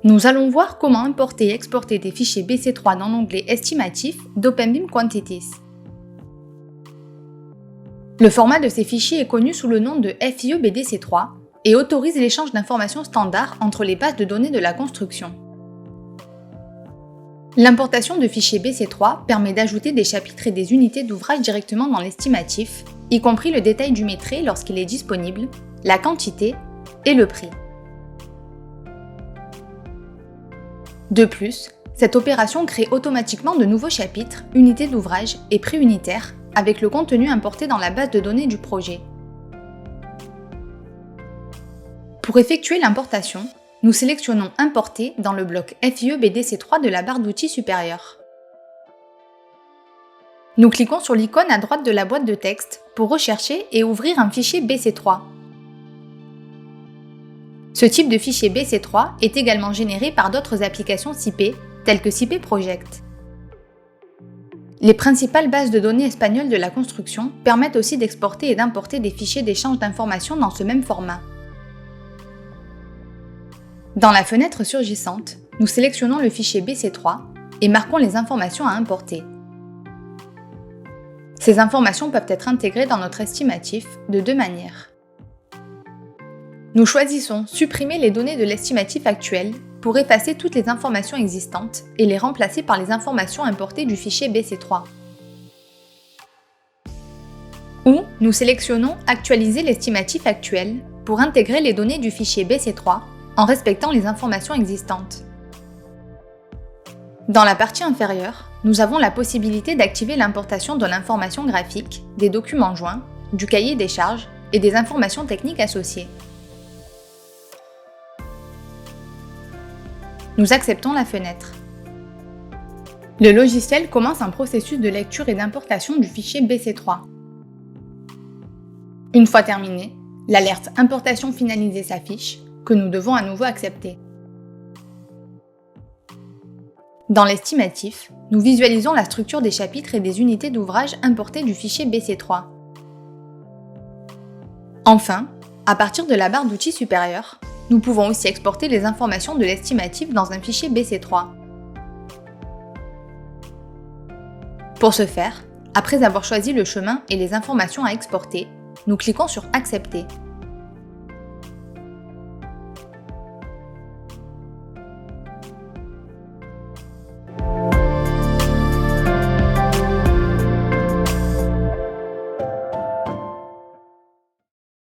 Nous allons voir comment importer et exporter des fichiers BC3 dans l'onglet estimatif d'OpenBIM Quantities. Le format de ces fichiers est connu sous le nom de FIE BDC3 et autorise l'échange d'informations standards entre les bases de données de la construction. L'importation de fichiers BC3 permet d'ajouter des chapitres et des unités d'ouvrage directement dans l'estimatif, y compris le détail du métré lorsqu'il est disponible, la quantité et le prix. De plus, cette opération crée automatiquement de nouveaux chapitres, unités d'ouvrage et prix unitaires avec le contenu importé dans la base de données du projet. Pour effectuer l'importation, nous sélectionnons Importer dans le bloc FIE BDC3 de la barre d'outils supérieure. Nous cliquons sur l'icône à droite de la boîte de texte pour rechercher et ouvrir un fichier BC3. Ce type de fichier BC3 est également généré par d'autres applications SIP, telles que SIP Project. Les principales bases de données espagnoles de la construction permettent aussi d'exporter et d'importer des fichiers d'échange d'informations dans ce même format. Dans la fenêtre surgissante, nous sélectionnons le fichier BC3 et marquons les informations à importer. Ces informations peuvent être intégrées dans notre estimatif de deux manières. Nous choisissons Supprimer les données de l'estimatif actuel pour effacer toutes les informations existantes et les remplacer par les informations importées du fichier BC3. Ou nous sélectionnons Actualiser l'estimatif actuel pour intégrer les données du fichier BC3 en respectant les informations existantes. Dans la partie inférieure, nous avons la possibilité d'activer l'importation de l'information graphique, des documents joints, du cahier des charges et des informations techniques associées. Nous acceptons la fenêtre. Le logiciel commence un processus de lecture et d'importation du fichier BC3. Une fois terminé, l'alerte Importation finalisée s'affiche, que nous devons à nouveau accepter. Dans l'estimatif, nous visualisons la structure des chapitres et des unités d'ouvrage importées du fichier BC3. Enfin, à partir de la barre d'outils supérieure, nous pouvons aussi exporter les informations de l'estimatif dans un fichier BC3. Pour ce faire, après avoir choisi le chemin et les informations à exporter, nous cliquons sur Accepter.